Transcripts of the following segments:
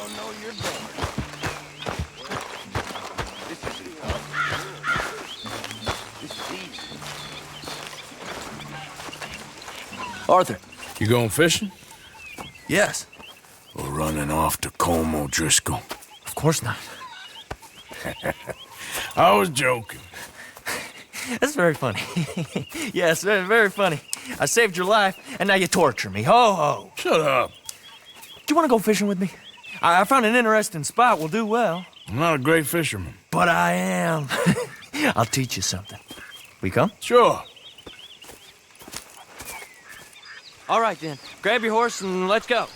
don't know you're bored. This is it. This is easy. Arthur. You going fishing? Yes. Or running off to Colm O'Driscoll? Of course not. I was joking. That's very funny. Yes, very, very funny. I saved your life, and now you torture me. Ho, ho. Shut up. Do you want to go fishing with me? I found an interesting spot. We'll do well. I'm not a great fisherman. But I am. I'll teach you something. We come? Sure. All right, then. Grab your horse and let's go.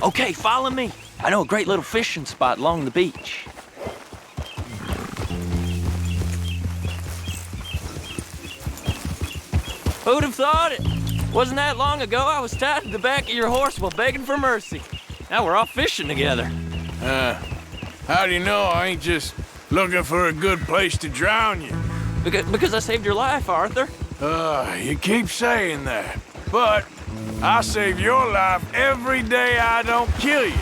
Okay, follow me. I know a great little fishing spot along the beach. Who'd have thought it? Wasn't that long ago I was tied to the back of your horse while begging for mercy. Now we're off fishing together. How do you know I ain't just looking for a good place to drown you? Because I saved your life, Arthur. You keep saying that, but I save your life every day I don't kill you.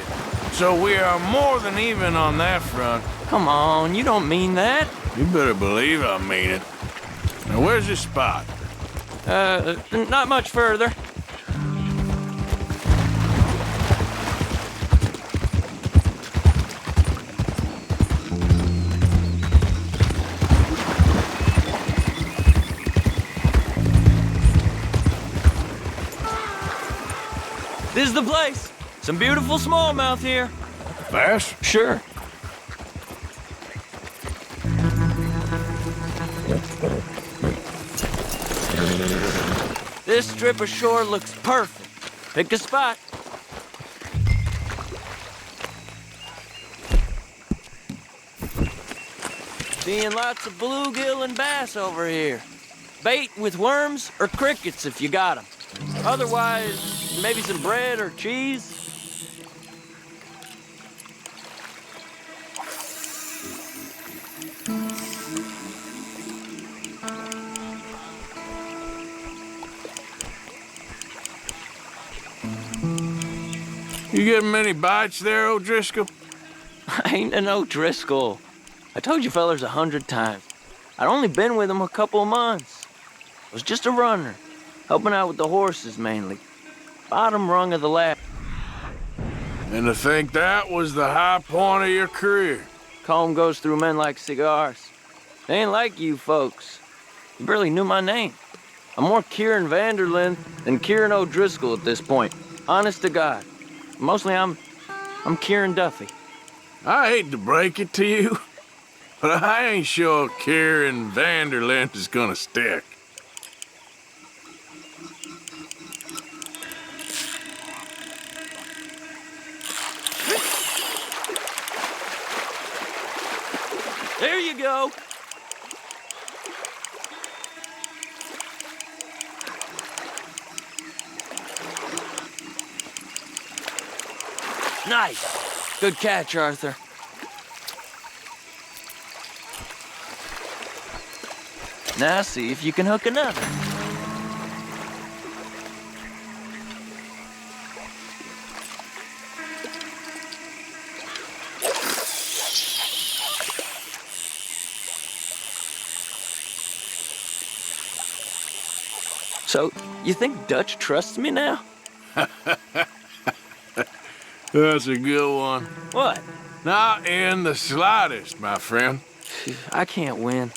So we are more than even on that front. Come on, you don't mean that. You better believe I mean it. Now, where's this spot? Not much further. This is the place. Some beautiful smallmouth here. Bass? Sure. This strip of shore looks perfect. Pick a spot. Seeing lots of bluegill and bass over here. Bait with worms or crickets if you got them. Otherwise, maybe some bread or cheese. You getting many bites there, O'Driscoll? I ain't an O'Driscoll. I told you fellers 100 times. I'd only been with him a couple of months. I was just a runner, helping out with the horses mainly. Bottom rung of the ladder. And to think that was the high point of your career. Colm goes through men like cigars. They ain't like you folks. You barely knew my name. I'm more Kieran Vanderlyn than Kieran O'Driscoll at this point. Honest to God. Mostly I'm Kieran Duffy. I hate to break it to you, but I ain't sure Kieran Vanderlyn is gonna stick. There you go. Nice. Good catch, Arthur. Now see if you can hook another. So, you think Dutch trusts me now? That's a good one. What? Not in the slightest, my friend. I can't win.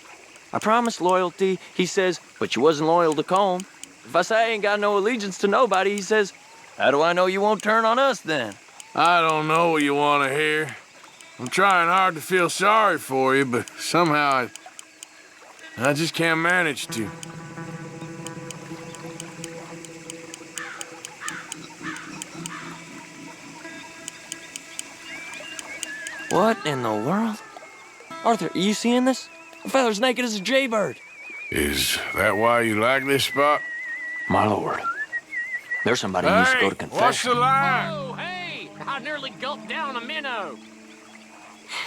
I promised loyalty, he says, but you wasn't loyal to Colm. If I say I ain't got no allegiance to nobody, he says, how do I know you won't turn on us then? I don't know what you want to hear. I'm trying hard to feel sorry for you, but somehow I just can't manage to. What in the world? Arthur, are you seeing this? The feller's naked as a jaybird. Is that why you like this spot? My lord. There's somebody who needs to go to confession. What's the line? Oh, hey! I nearly gulped down a minnow.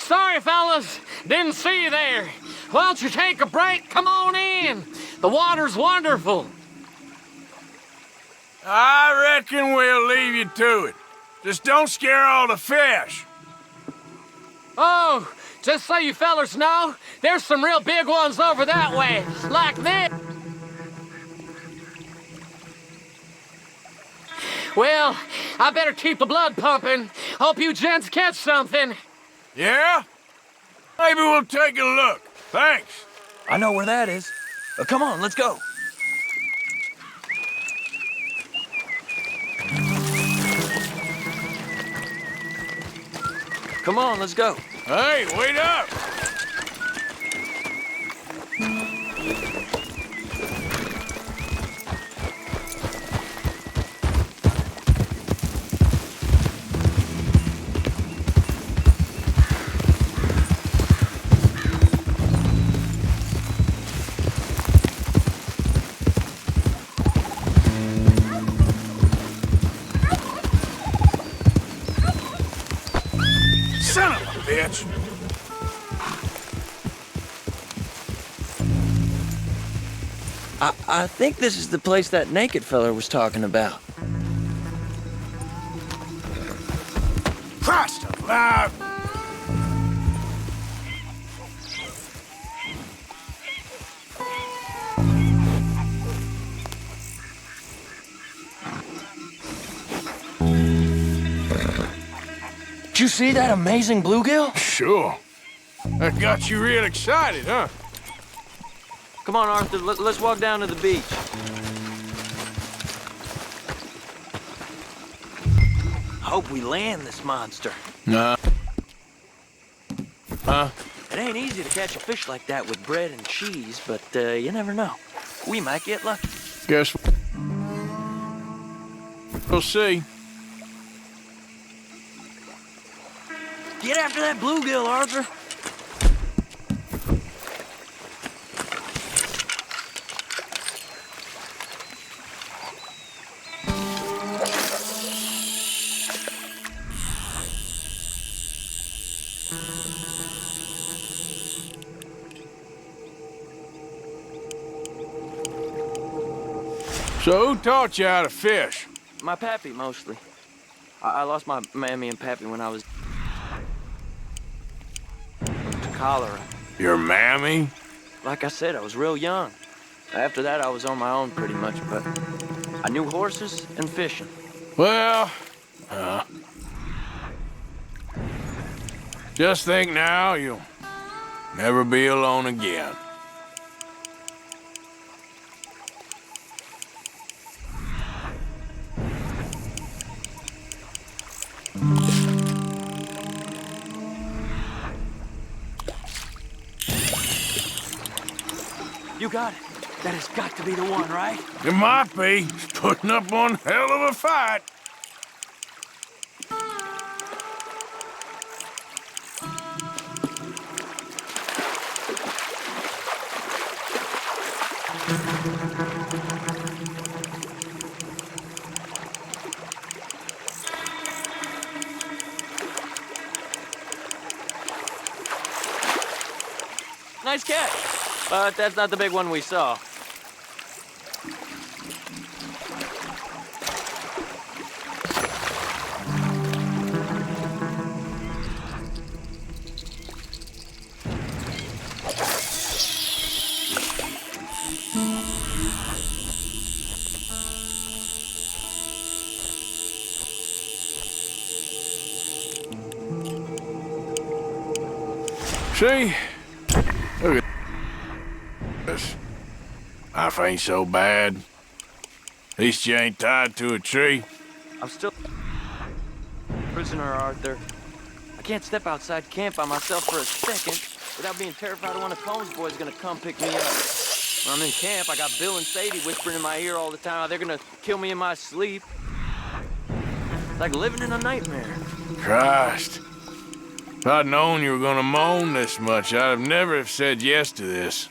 Sorry, fellas. Didn't see you there. Why don't you take a break? Come on in. The water's wonderful. I reckon we'll leave you to it. Just don't scare all the fish. Oh, just so you fellers know, there's some real big ones over that way, like this. Well, I better keep the blood pumping. Hope you gents catch something. Yeah? Maybe we'll take a look. Thanks. I know where that is. Come on, let's go. Come on, let's go. Hey, wait up! Son of a bitch! I think this is the place that naked fella was talking about. Christ alive! Did you see that amazing bluegill? Sure. That got you real excited, huh? Come on, Arthur, let's walk down to the beach. Hope we land this monster. Nah. Huh? It ain't easy to catch a fish like that with bread and cheese, but you never know. We might get lucky. Guess we'll see. Get after that bluegill, Arthur. So who taught you how to fish? My pappy, mostly. I lost my mammy and pappy when I was... to cholera. Your mammy? Like I said, I was real young. After that, I was on my own pretty much, but I knew horses and fishing. Well, just think now, you'll never be alone again. You got it. That has got to be the one, right? It might be. He's putting up one hell of a fight. Nice catch. But that's not the big one we saw. See? Look at this. Life ain't so bad. At least you ain't tied to a tree. I'm still prisoner, Arthur. I can't step outside camp by myself for a second without being terrified one of Combs' boys is gonna come pick me up. When I'm in camp, I got Bill and Sadie whispering in my ear all the time. They're gonna kill me in my sleep. It's like living in a nightmare. Christ. If I'd known you were gonna moan this much, I'd have never have said yes to this.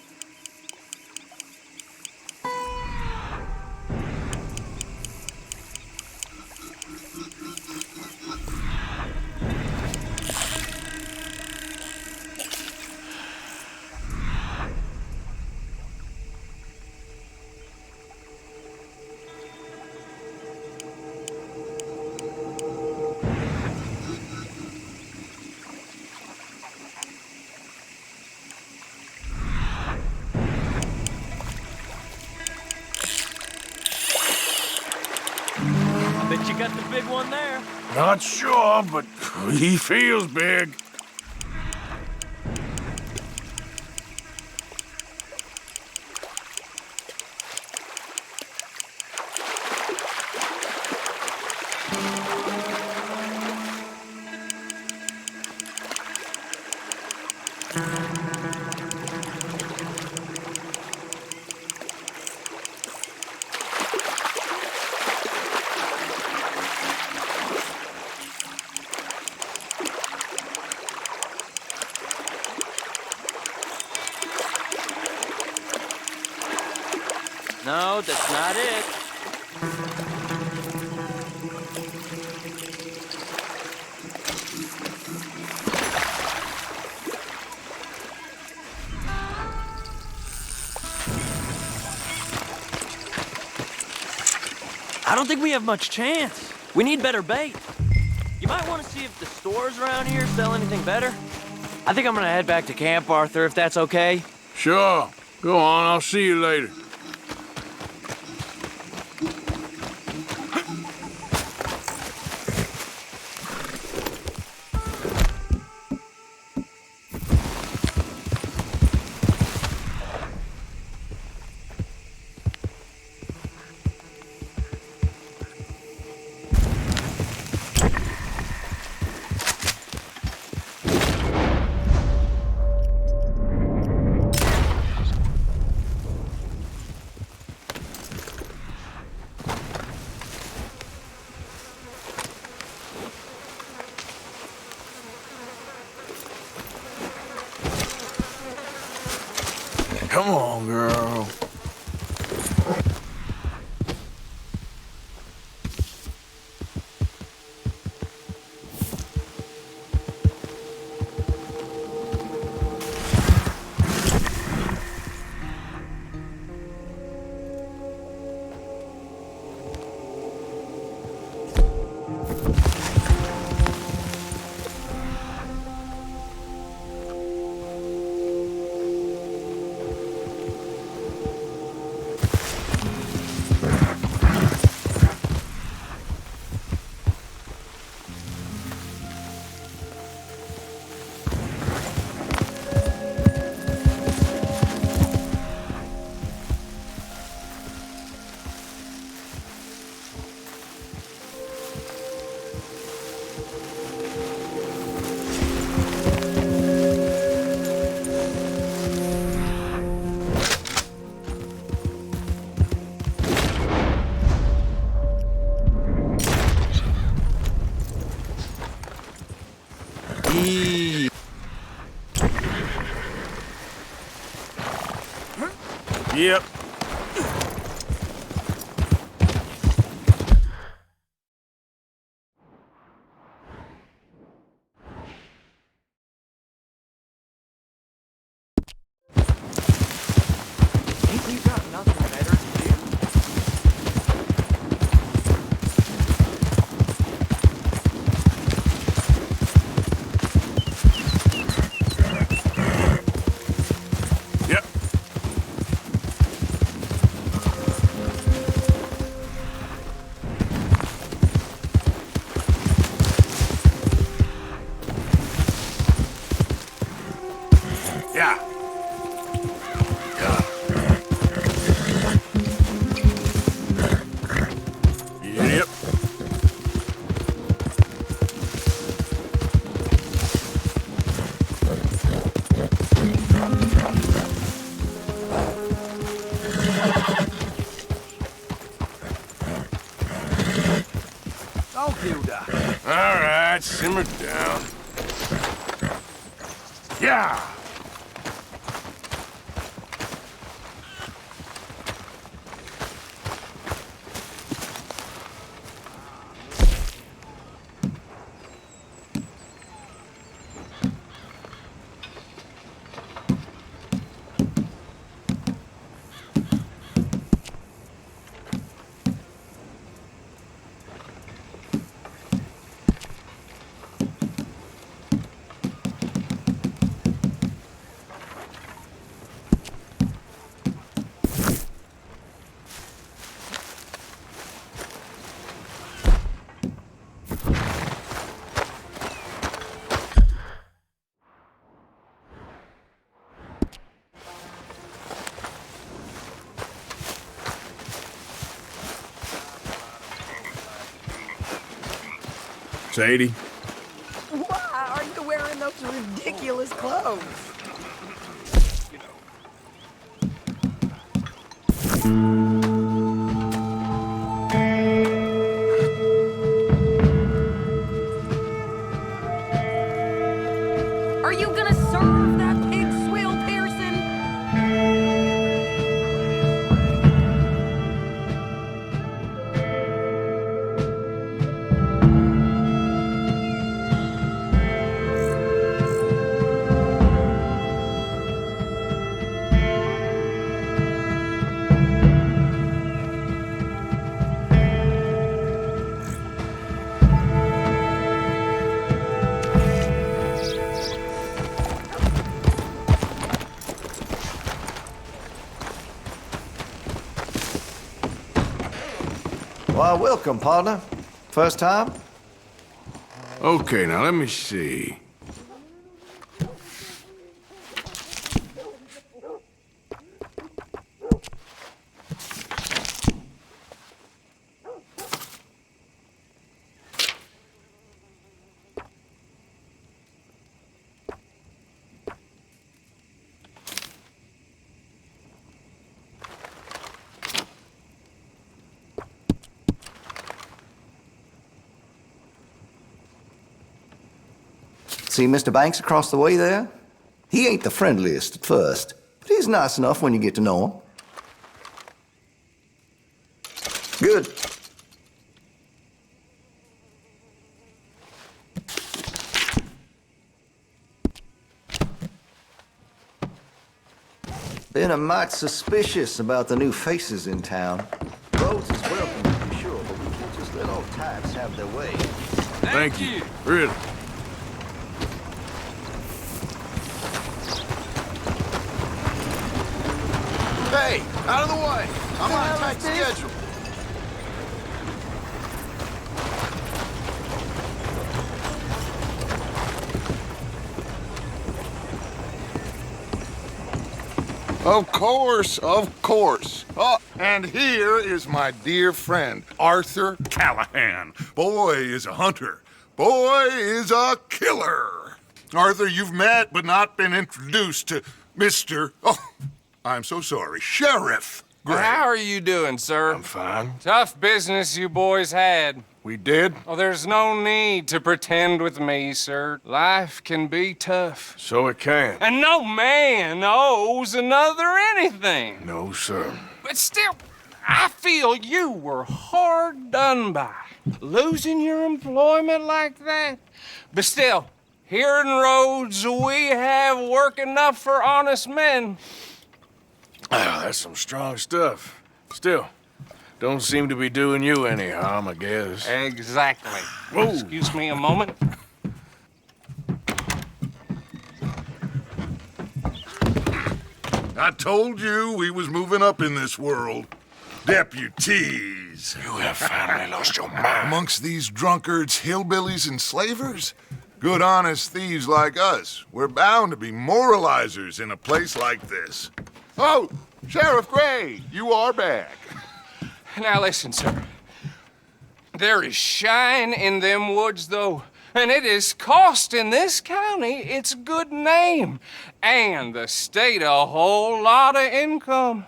you got the big one there. Not sure, but he feels big. No, that's not it. I don't think we have much chance. We need better bait. You might want to see if the stores around here sell anything better. I think I'm gonna head back to camp, Arthur, if that's okay. Sure. Go on, I'll see you later. Come on, girl. Yep. Ain't you got nothing better to do? Yep. Yeah. Yep. Don't do that. All right, simmer down. Yeah. Sadie? Why are you wearing those ridiculous clothes? Are you gonna serve that pig swill, Pearson? Why, welcome, partner. First time? Okay, now let me see. See Mr. Banks across the way there? He ain't the friendliest at first, but he's nice enough when you get to know him. Good. Been a mite suspicious about the new faces in town. Rhodes is welcome, to be sure, but we can't just let old types have their way. Thank you. Really. Hey, out of the way! I'm on a tight schedule. Of course, of course. Oh, and here is my dear friend, Arthur Callahan. Boy is a hunter. Boy is a killer. Arthur, you've met but not been introduced to Mr. Oh, I'm so sorry, Sheriff Gray. How are you doing, sir? I'm fine. Tough business you boys had. We did? Oh, there's no need to pretend with me, sir. Life can be tough. So it can. And no man owes another anything. No, sir. But still, I feel you were hard done by. Losing your employment like that. But still, here in Rhodes, we have work enough for honest men. Ah, that's some strong stuff. Still, don't seem to be doing you any harm, I guess. Exactly. Whoa. Excuse me a moment. I told you we was moving up in this world. Deputies. You have finally lost your mind. Amongst these drunkards, hillbillies, and slavers? Good honest thieves like us. We're bound to be moralizers in a place like this. Oh, Sheriff Gray, you are back. Now listen, sir. There is shine in them woods, though, and it is costing this county its good name and the state a whole lot of income.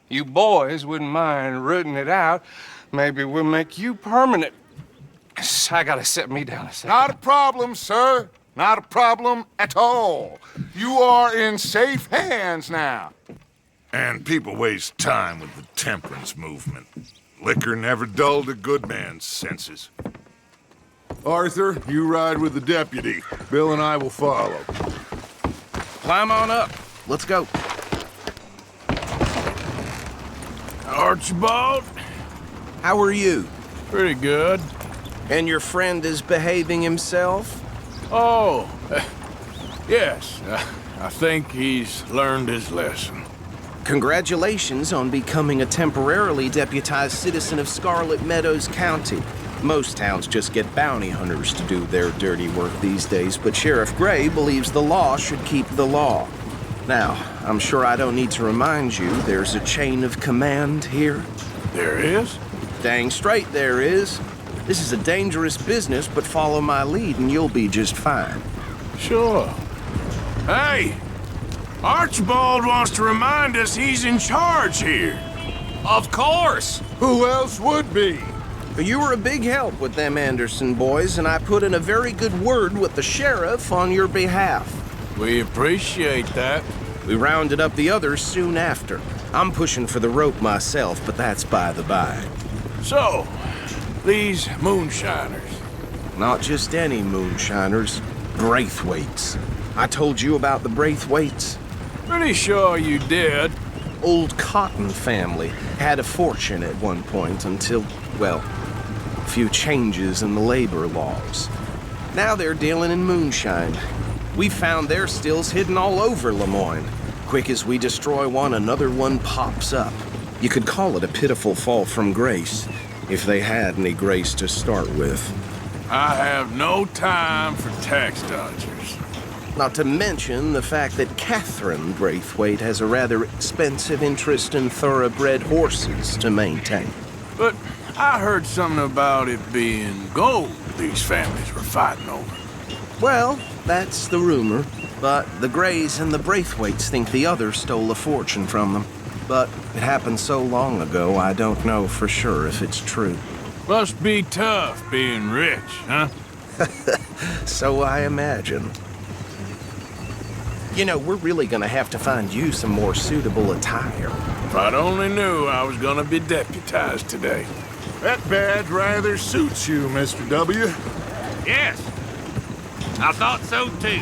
You boys wouldn't mind rooting it out. Maybe we'll make you permanent. I gotta sit me down a second. Not a problem, sir. Not a problem at all. You are in safe hands now. And people waste time with the temperance movement. Liquor never dulled a good man's senses. Arthur, you ride with the deputy. Bill and I will follow. Climb on up. Let's go. Archibald? How are you? Pretty good. And your friend is behaving himself? Oh, yes. I think he's learned his lesson. Congratulations on becoming a temporarily deputized citizen of Scarlet Meadows County. Most towns just get bounty hunters to do their dirty work these days, but Sheriff Gray believes the law should keep the law. Now, I'm sure I don't need to remind you there's a chain of command here. There is? Dang straight there is. This is a dangerous business, but follow my lead and you'll be just fine. Sure. Hey! Archibald wants to remind us he's in charge here. Of course! Who else would be? You were a big help with them Anderson boys, and I put in a very good word with the sheriff on your behalf. We appreciate that. We rounded up the others soon after. I'm pushing for the rope myself, but that's by the by. So, these moonshiners. Not just any moonshiners, Braithwaites. I told you about the Braithwaites? Pretty sure you did. Old Cotton family had a fortune at one point until, well, a few changes in the labor laws. Now they're dealing in moonshine. We found their stills hidden all over Lemoyne. Quick as we destroy one, another one pops up. You could call it a pitiful fall from grace, if they had any grace to start with. I have no time for tax dodgers. Not to mention the fact that Catherine Braithwaite has a rather expensive interest in thoroughbred horses to maintain. But I heard something about it being gold these families were fighting over. Well, that's the rumor. But the Greys and the Braithwaites think the others stole a fortune from them. But it happened so long ago, I don't know for sure if it's true. Must be tough being rich, huh? So I imagine. You know, we're really gonna have to find you some more suitable attire. If I'd only knew I was gonna be deputized today. That badge rather suits you, Mr. W. Yes, I thought so too.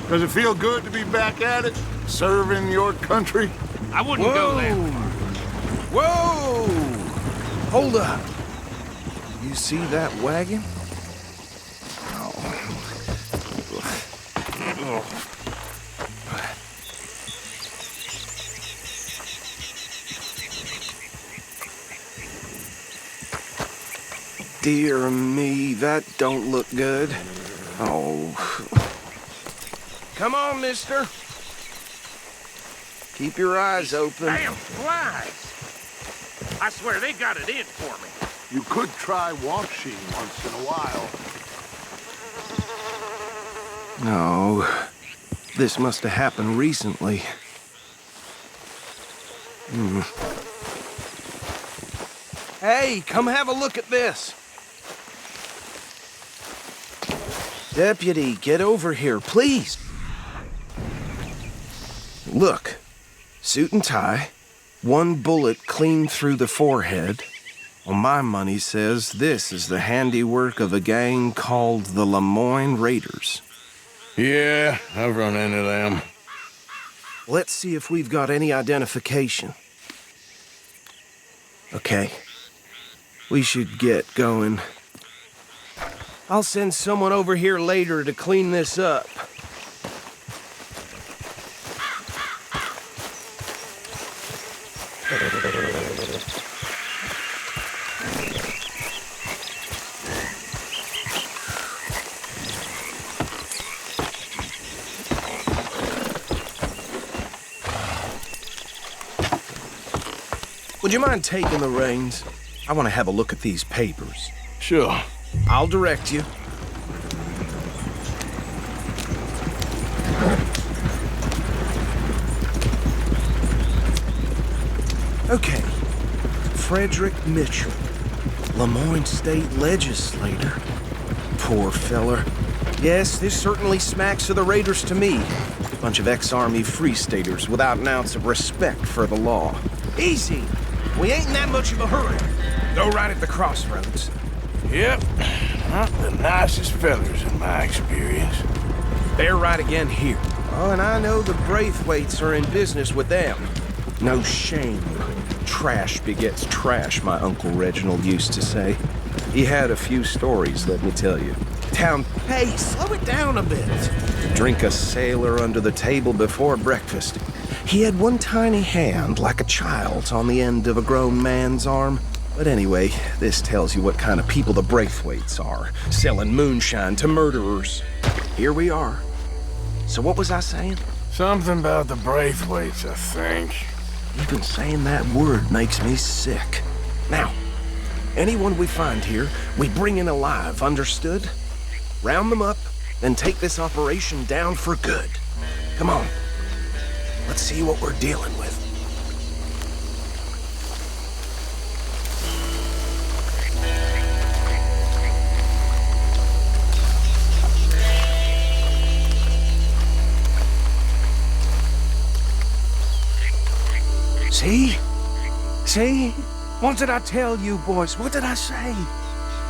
Does it feel good to be back at it, serving your country? I wouldn't go there. Whoa! Hold up. You see that wagon? Dear me, that don't look good. Oh. Come on, mister. Keep your eyes open. Damn flies! I swear they got it in for me. You could try washing once in a while. No. This must have happened recently. Hey, come have a look at this. Deputy, get over here, please. Look, suit and tie, one bullet clean through the forehead. Well, my money says this is the handiwork of a gang called the Lemoyne Raiders. Yeah, I've run into them. Let's see if we've got any identification. Okay. We should get going. I'll send someone over here later to clean this up. Would you mind taking the reins? I want to have a look at these papers. Sure. I'll direct you. Okay. Frederick Mitchell, Lemoyne State Legislator. Poor feller. Yes, this certainly smacks of the Raiders to me. Bunch of ex-Army Free Staters without an ounce of respect for the law. Easy! We ain't in that much of a hurry. Go right at the crossroads. Yep, not the nicest fellers in my experience. They're right again here. Oh, and I know the Braithwaites are in business with them. No shame. Trash begets trash, my Uncle Reginald used to say. He had a few stories, let me tell you. Town, hey, slow it down a bit. Drink a sailor under the table before breakfast. He had one tiny hand, like a child's, on the end of a grown man's arm. But anyway, this tells you what kind of people the Braithwaites are, selling moonshine to murderers. Here we are. So what was I saying? Something about the Braithwaites, I think. Even saying that word makes me sick. Now, Anyone we find here, we bring in alive, understood? Round them up, then take this operation down for good. Come on. Let's see what we're dealing with. See? See? What did I tell you, boys? What did I say?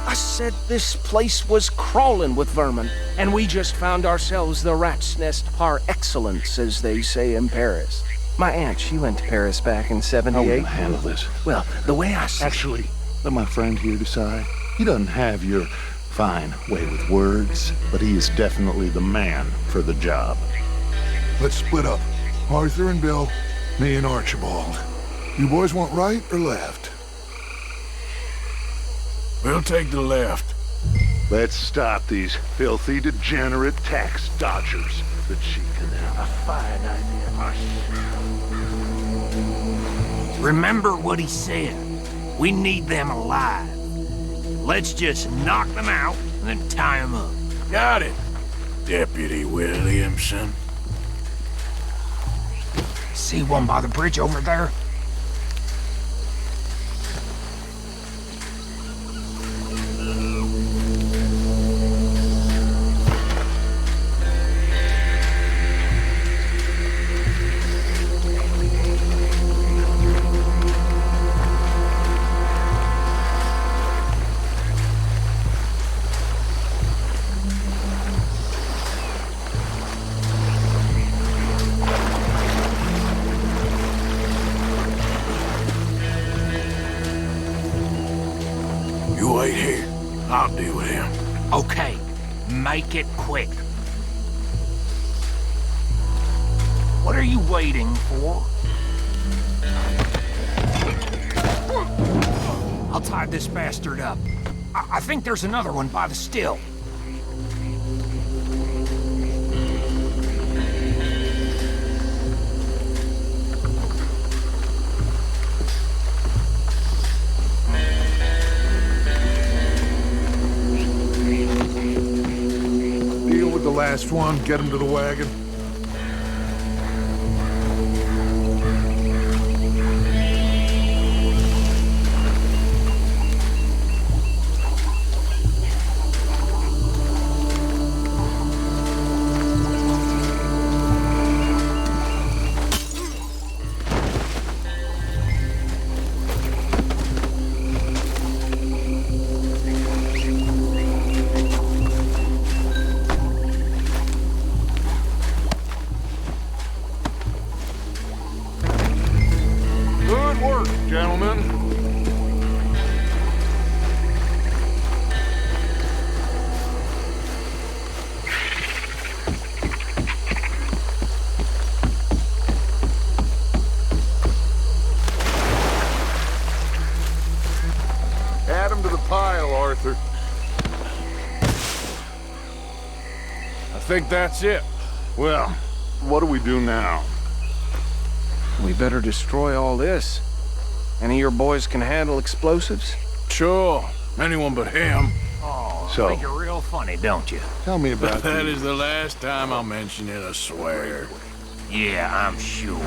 I said this place was crawling with vermin, and we just found ourselves the rat's nest par excellence, as they say in Paris. My aunt, she went to Paris back in '78. How are we gonna handle this? Well, the way I see Actually, let my friend here decide. He doesn't have your fine way with words, but he is definitely the man for the job. Let's split up. Arthur and Bill, me and Archibald. You boys want right or left? We'll take the left. Let's stop these filthy, degenerate tax dodgers. The cheek canal. A fine idea. Remember what he said. We need them alive. Let's just knock them out and then tie them up. Got it, Deputy Williamson. See one by the bridge over there? You wait here. I'll deal with him. Okay, make it quick. What are you waiting for? I'll tie this bastard up. I think there's another one by the still. Deal with the last one, get him to the wagon. Good work, gentlemen. Add him to the pile, Arthur. I think that's it. Well, what do we do now? We better destroy all this. Any of your boys can handle explosives? Sure. Anyone but him. Oh, So- think you're real funny, don't you? Tell me about That the- is the last time I'll mention it, I swear. Yeah, I'm sure.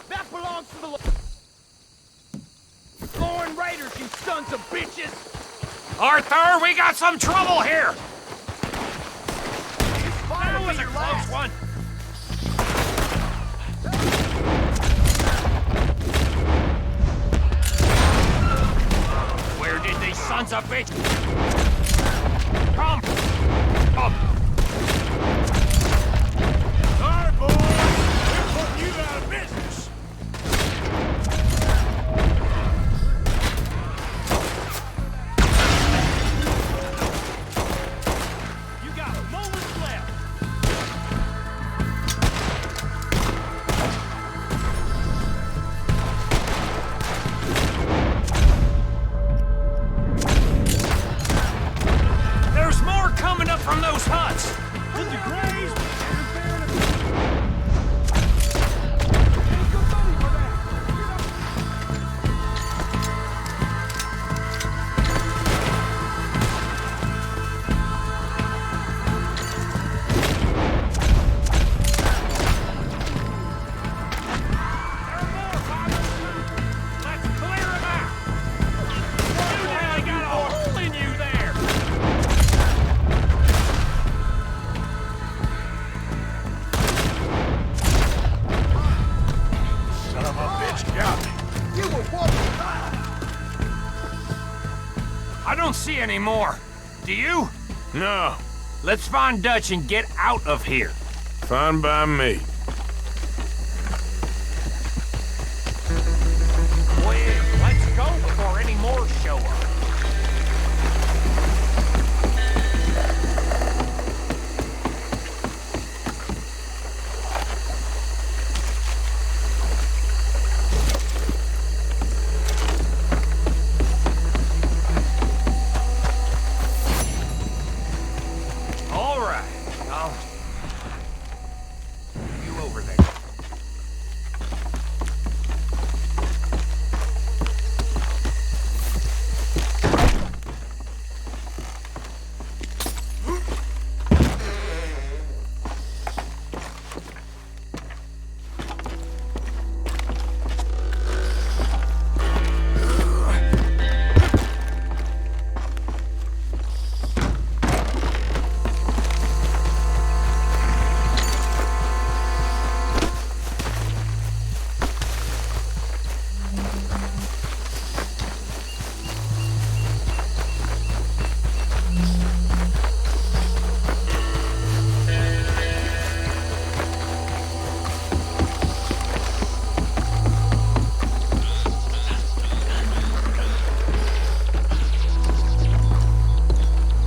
That belongs to the Foreign Raiders, you sons of bitches! Arthur, we got some trouble here! That was a close one! Where did these sons of bitches come? All right, boys. anymore. Do you? No, Let's find Dutch and get out of here. fine by me. Well, let's go before any more show up. All right, I'll... You over there.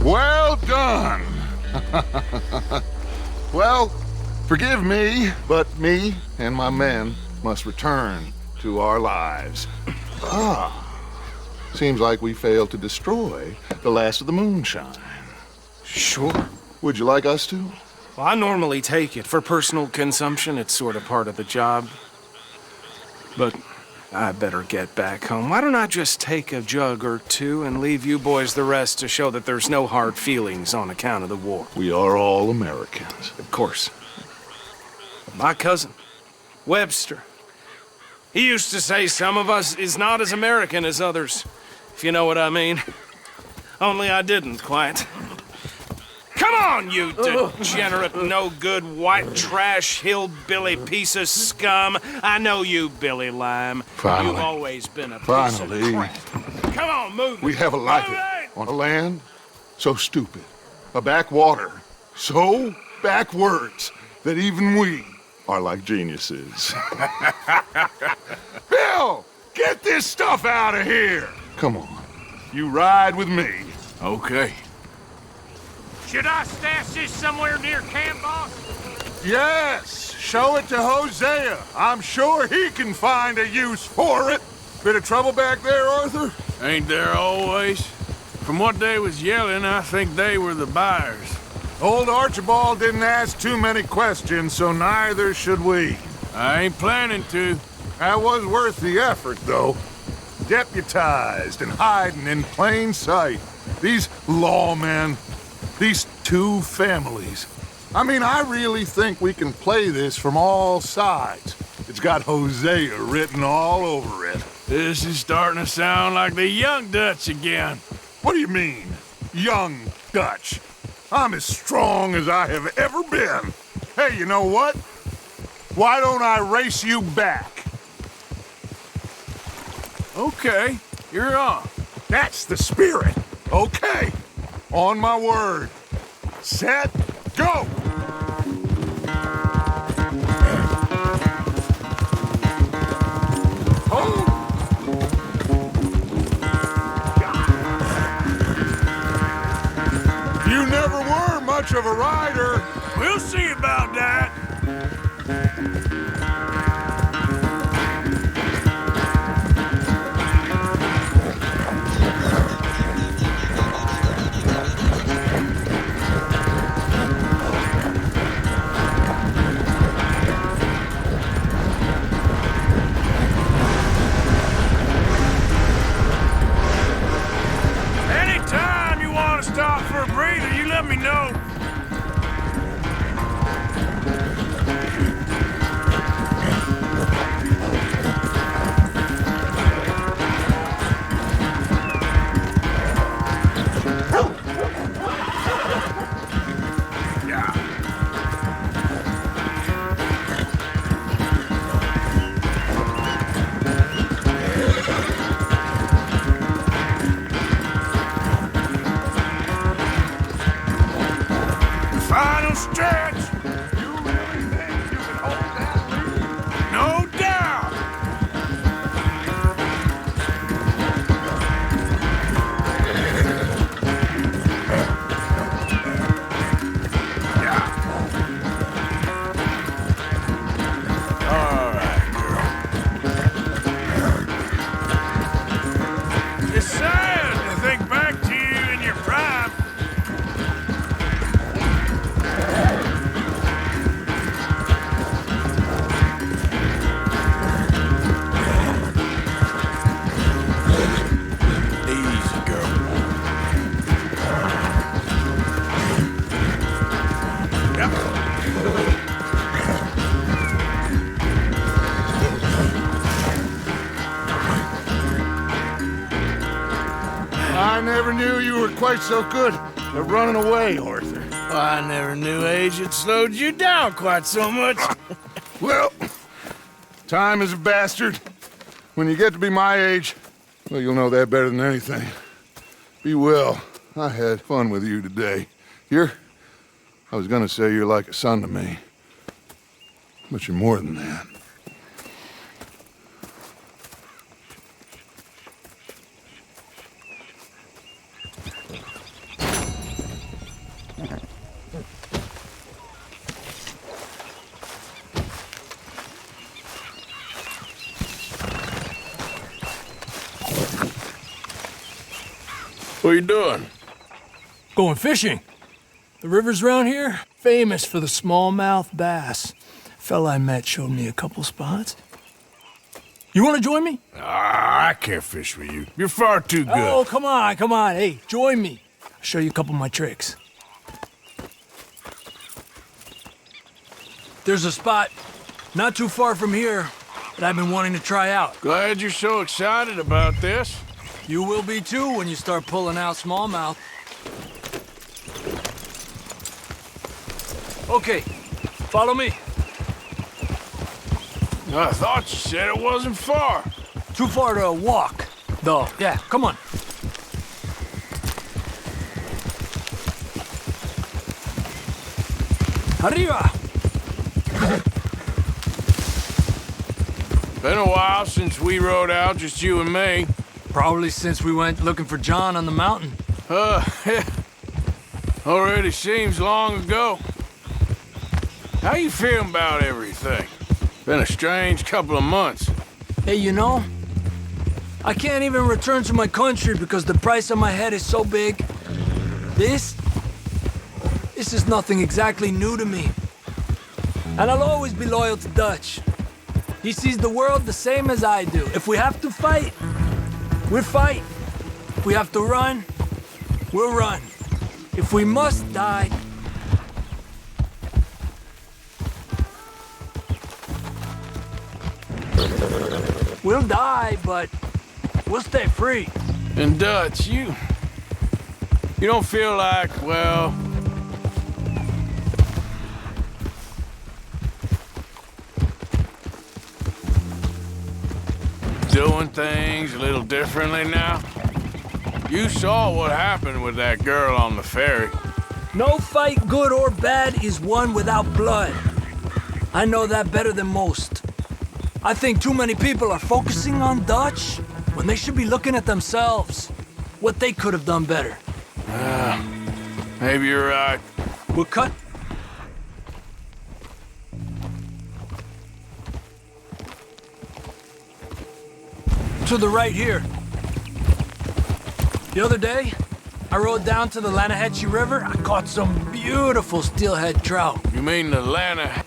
Well done. Well, forgive me, but me and my men must return to our lives. Seems like we failed to destroy the last of the moonshine. Sure. Would you like us to? Well, I normally take it. For personal consumption, it's sort of part of the job. But I better get back home. Why don't I just take a jug or two and leave you boys the rest to show that there's no hard feelings on account of the war? We are all Americans. Of course. My cousin, Webster, he used to say some of us is not as American as others, if you know what I mean. Only I didn't quite. Come on, you degenerate, no-good, white trash, hillbilly piece of scum. I know you, Billy Lime. Finally. You've always been a piece Finally. of crap. Come on, move it. We have a life Move it. on a land so stupid, a backwater so backwards that even we are like geniuses. Bill, get this stuff out of here. Come on, you ride with me. Okay. Should I stash this somewhere near camp, boss? Yes, show it to Hosea. I'm sure he can find a use for it. Bit of trouble back there, Arthur? Ain't there always? From what they was yelling, I think they were the buyers. Old Archibald didn't ask too many questions, so neither should we. I ain't planning to. That was worth the effort, though. Deputized and hiding in plain sight. These lawmen, these two families. I mean, I really think we can play this from all sides. It's got Hosea written all over it. This is starting to sound like the young Dutch again. What do you mean, young Dutch? I'm as strong as I have ever been. Hey, you know what? Why don't I race you back? Okay, you're on. That's the spirit. Okay, on my word. Set, go! Hold! You never were much of a rider. We'll see about that. Anytime you want to stop for a breather, you let me know. final stretch. You really think you can hold that? No doubt. All right, girl. It's sad to think back to you in your prime. Easy, girl. Yep. I never knew you were quite so good at running away, Arthur. I never knew age had slowed you down quite so much. Well, time is a bastard. When you get to be my age, well, you'll know that better than anything. Be well. I had fun with you today. I was gonna say you're like a son to me. But you're more than that. What are you doing? Going fishing. The rivers around here, famous for the smallmouth bass. Fella I met showed me a couple spots. You want to join me? I can't fish with you. You're far too good. Oh, come on. Hey, join me. I'll show you a couple of my tricks. There's a spot not too far from here that I've been wanting to try out. Glad you're so excited about this. You will be too when you start pulling out smallmouth. Okay, follow me. I thought you said it wasn't far. Too far to walk, though. Yeah, come on. Arriba! Been a while since we rode out, just you and me. Probably since we went looking for John on the mountain. Already seems long ago. How you feeling about everything? Been a strange couple of months. Hey, you know, I can't even return to my country because the price on my head is so big. This is nothing exactly new to me. And I'll always be loyal to Dutch. He sees the world the same as I do. If we have to fight, we'll fight. If we have to run, we'll run. If we must die, we'll die, but we'll stay free. And Dutch, you don't feel like, well, doing things a little differently now? You saw what happened with that girl on the ferry. No fight, good or bad, is won without blood. I know that better than most. I think too many people are focusing on Dutch when they should be looking at themselves, what they could have done better. Maybe you're right. We'll cut. To the right here. The other day, I rode down to the Lanahatchee River. I caught some beautiful steelhead trout. You mean the River?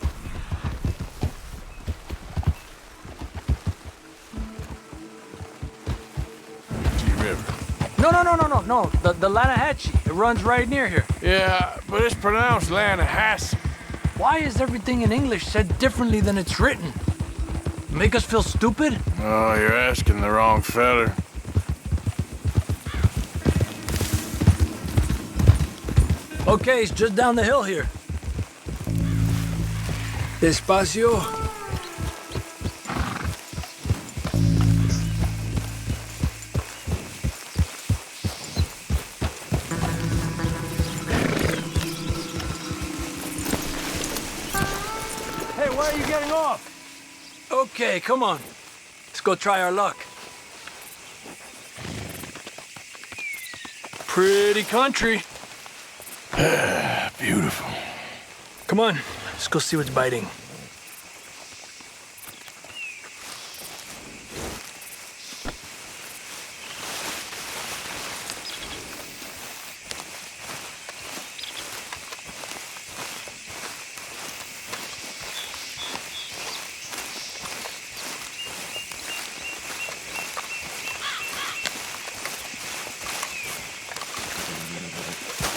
No. The Lanahatchee. It runs right near here. Yeah, but it's pronounced Lanahatchee. Why is everything in English said differently than it's written? Make us feel stupid? Oh, you're asking the wrong feller. Okay, it's just down the hill here. Despacio. why are you getting off? Okay, come on. Let's go try our luck. Pretty country. Beautiful. Come on, let's go see what's biting.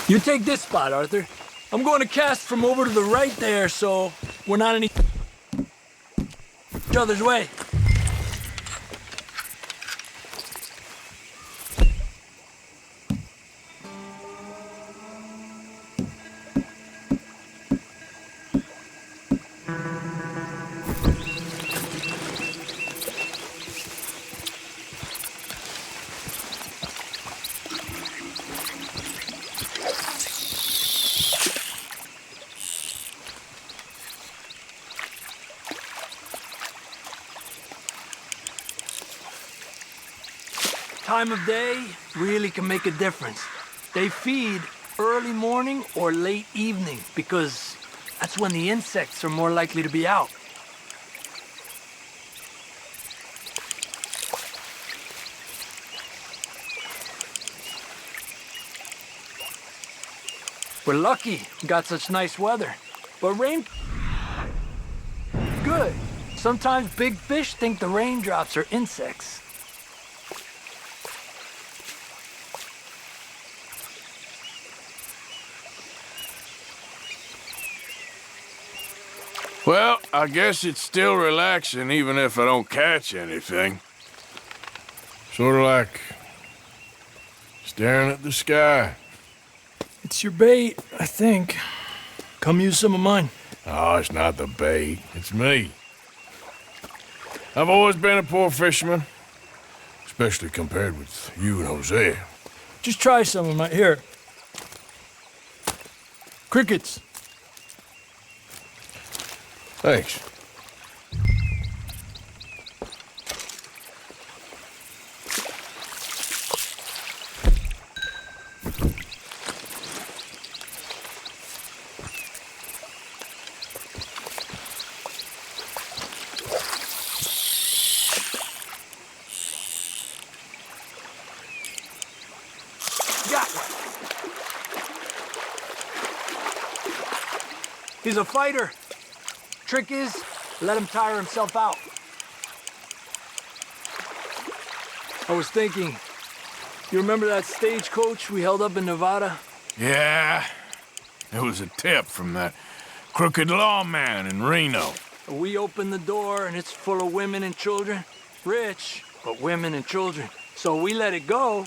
You take this spot, Arthur. I'm going to cast from over to the right there, so we're not in each other's way. Time of day really can make a difference. They feed early morning or late evening because that's when the insects are more likely to be out. We're lucky we got such nice weather, but rain... good. Sometimes big fish think the raindrops are insects. Well, I guess it's still relaxing even if I don't catch anything. Sort of like staring at the sky. It's your bait, I think. Come use some of mine. Oh, it's not the bait. It's me. I've always been a poor fisherman, especially compared with you and Jose. Just try some of mine. Here. Crickets. Thanks. Got one. He's a fighter. Trick is, let him tire himself out. I was thinking, you remember that stagecoach we held up in Nevada? Yeah, it was a tip from that crooked lawman in Reno. We opened the door and it's full of women and children. Rich, but women and children. So we let it go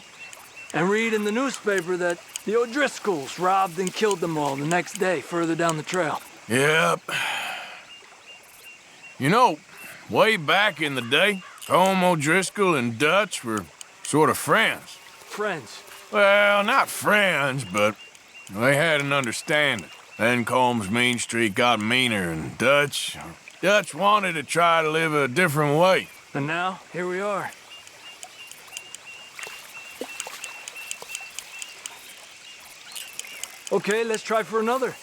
and read in the newspaper that the O'Driscolls robbed and killed them all the next day further down the trail. Yep. You know, way back in the day, Tom O'Driscoll and Dutch were sort of friends. Friends? Well, not friends, but they had an understanding. Then Combs' mean streak got meaner, and Dutch wanted to try to live a different way. And now, here we are. Okay, let's try for another.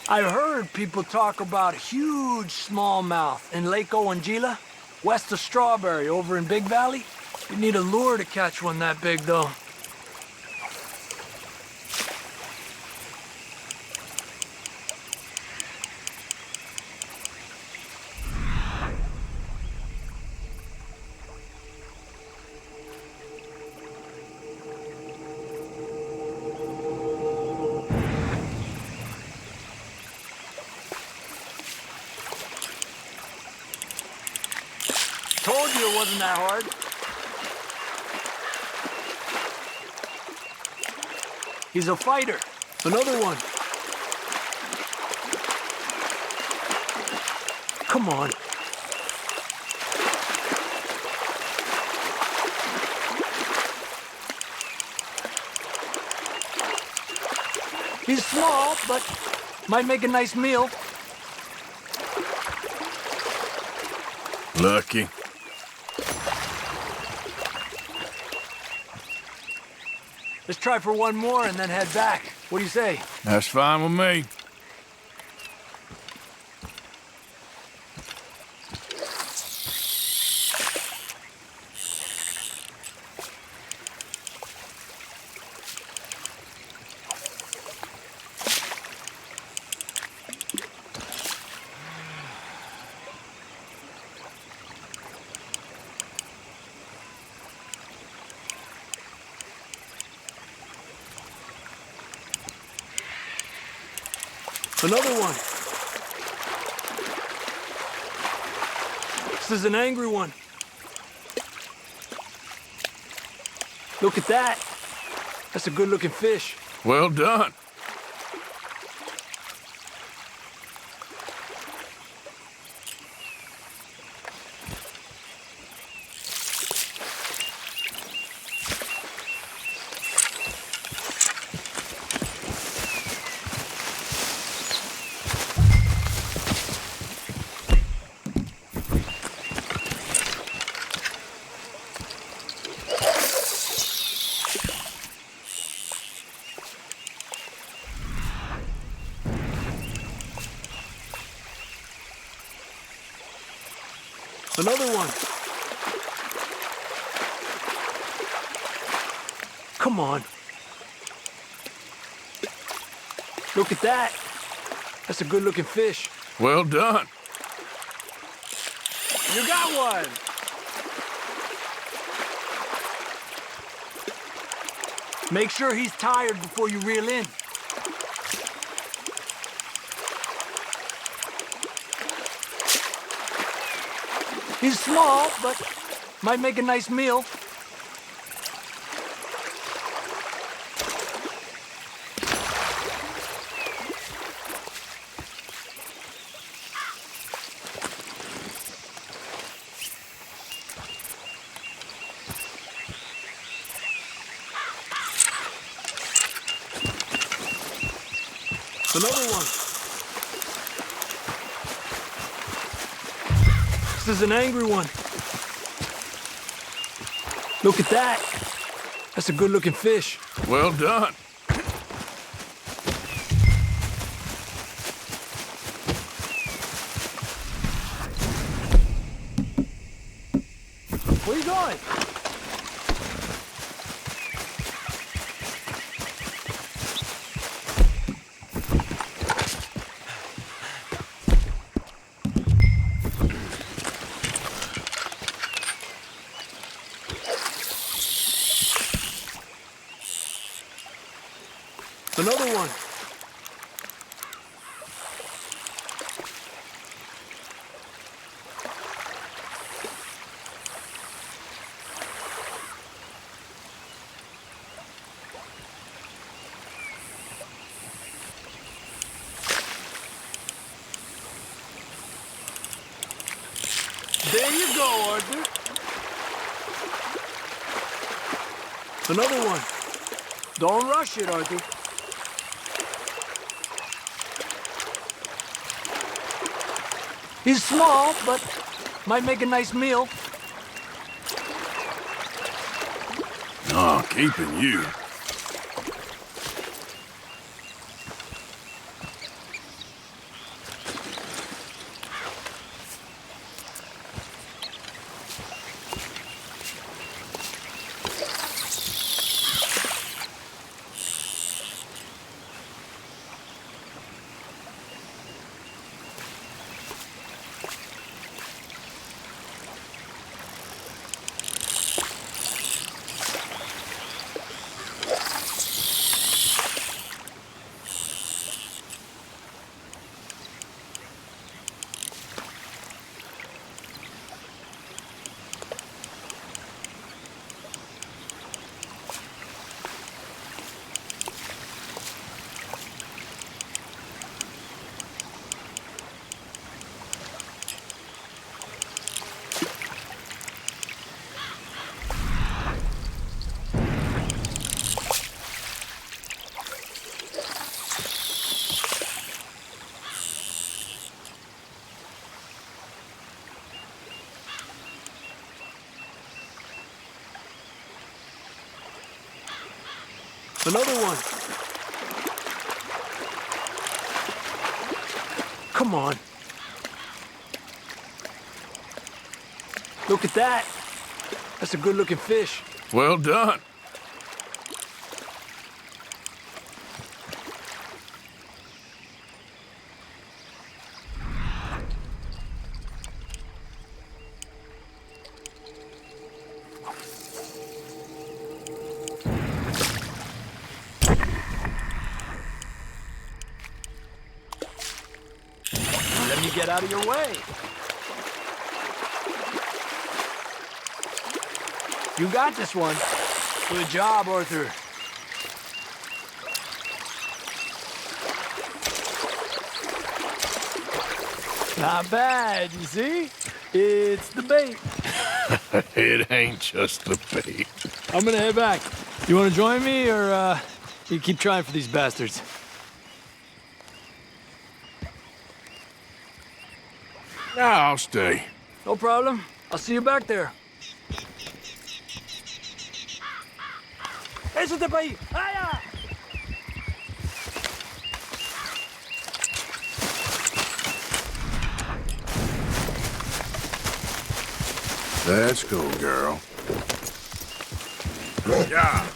I've heard people talk about huge smallmouth in Lake Owanjila, west of Strawberry, over in Big Valley. You need a lure to catch one that big, though. Told you it wasn't that hard. He's a fighter. Another one. Come on. He's small, but might make a nice meal. Lucky. Let's try for one more and then head back. What do you say? That's fine with me. Another one. This is an angry one. Look at that. That's a good-looking fish. Well done. Another one. Come on. Look at that. That's a good-looking fish. Well done. You got one. Make sure he's tired before you reel in. He's small, but might make a nice meal. Another one. This is an angry one. Look at that. That's a good-looking fish. Well done. Where are you going? Another one. There you go, Arthur. Another one. Don't rush it, Arthur. He's small, but might make a nice meal. Oh, keeping you. Another one. Come on. Look at that. That's a good-looking fish. Well done. Let me get out of your way. You got this one. Good job, Arthur. Not bad, you see? It's the bait. It ain't just the bait. I'm gonna head back. You wanna join me, or you keep trying for these bastards? Nah, I'll stay. No problem. I'll see you back there. Échate pa' ahí. ¡Allá! Let's go, girl. Yeah.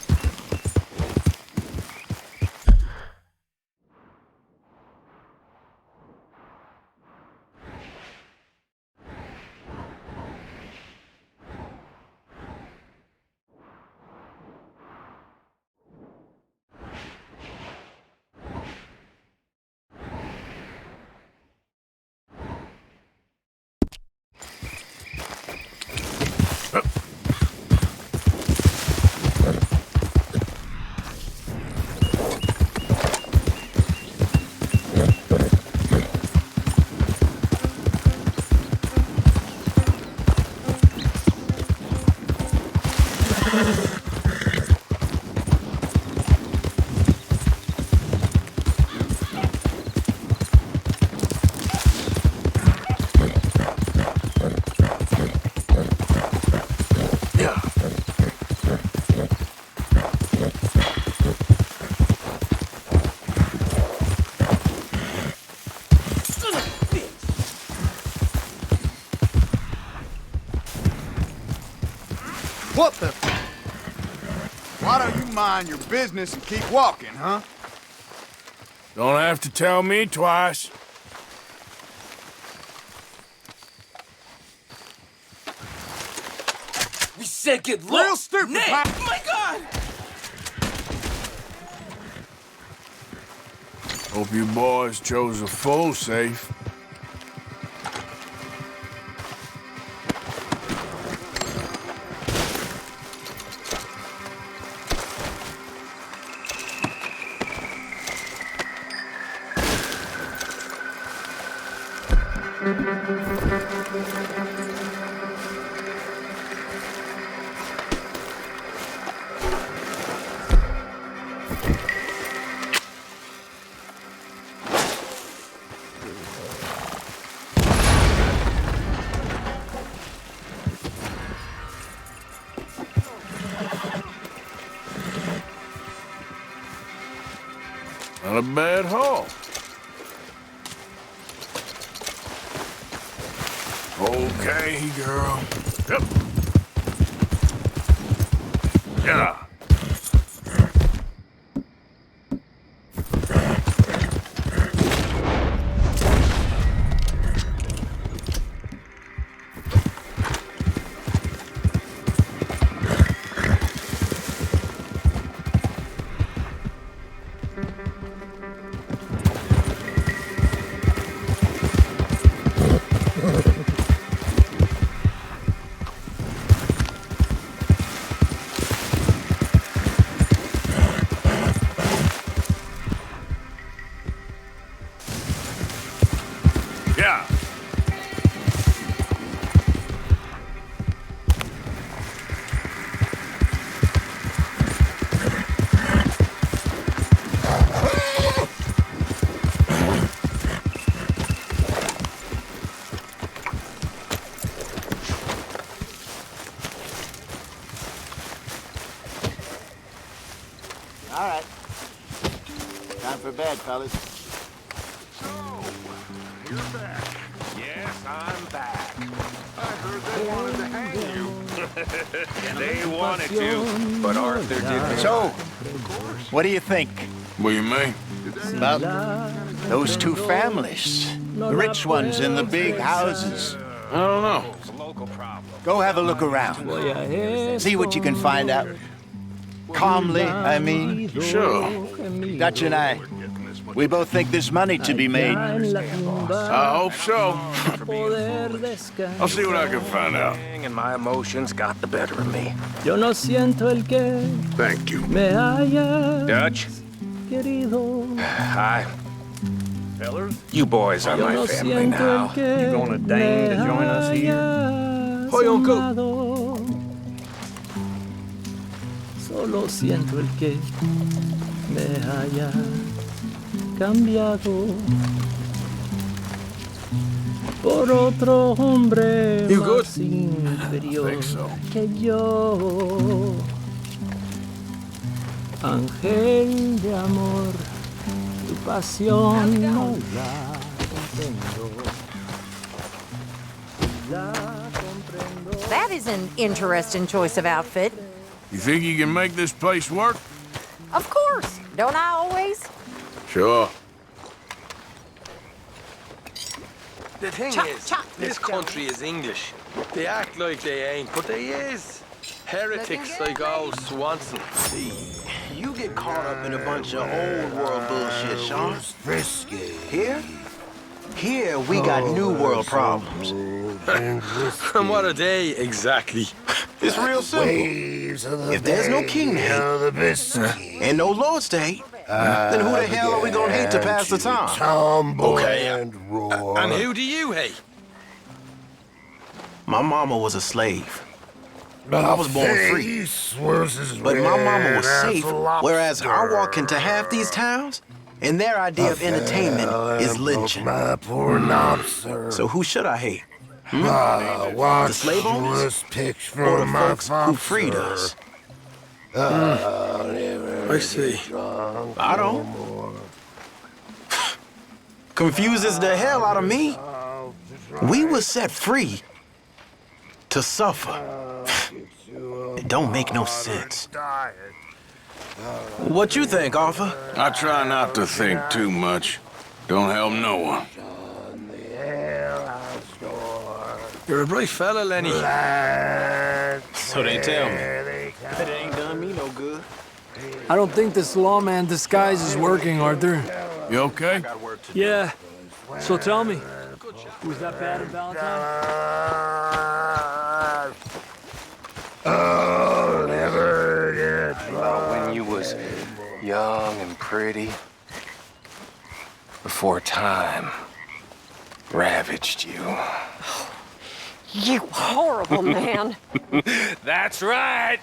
What the? Why don't you mind your business and keep walking, huh? Don't have to tell me twice. We said get low. Real stupid, Nick! huh? Oh my God! Hope you boys chose a full safe. Not a bad haul. Okay, girl. Yep. Yeah. All right. Time for bed, fellas. So, you're back. Yes, I'm back. I heard they wanted to hang you. They wanted to, but Arthur didn't. So, what do you think What do you mean? about those two families? The rich ones in the big houses. I don't know. It's a local problem. Go have a look around. See what you can find out. Calmly, I mean. Sure. Dutch and I, we both think there's money to be made. I hope so. I'll see what I can find out. And my emotions got the better of me. Yo no siento el que Thank you. me haya Dutch, querido. hi. Fellers, You boys are Yo my no family siento el now. que you gonna deign to join us here? Hoy, uncle. Solo siento el que me haya cambiado por otro hombre más inferior que yo. Ángel de amor, tu pasión no la comprendo. La comprendo. That is an interesting choice of outfit. You think you can make this place work? Of course. Don't I always? Sure. The thing Chop, is, chop, this Mr. country is English. They act like they ain't, but they is. Heretics like old Swanson. You get caught up in a bunch of old world bullshit, Sean. Here we got new world problems. And what are they, exactly? It's real simple. If there's no king to hate, and no lords to hate, then who the hell are we gonna hate to pass the time? Okay, and who do you hate? My mama was a slave. I was born free. But my mama was safe, whereas I walk into half these towns, and their idea of entertainment is lynching. So who should I hate? The slave owners? Or the folks who freed us? I see. I don't. Confuses the hell out of me. We were set free to suffer. It don't make no sense. What you think, Arthur? I try not to think too much. Don't help no one. You're a bright fella, Lenny. So they tell me. It ain't done me no good. I don't think this lawman disguise is working, Arthur. You okay? Yeah. So tell me, was that bad in Valentine? About when you was young and pretty, before time ravaged you. You horrible man. That's right.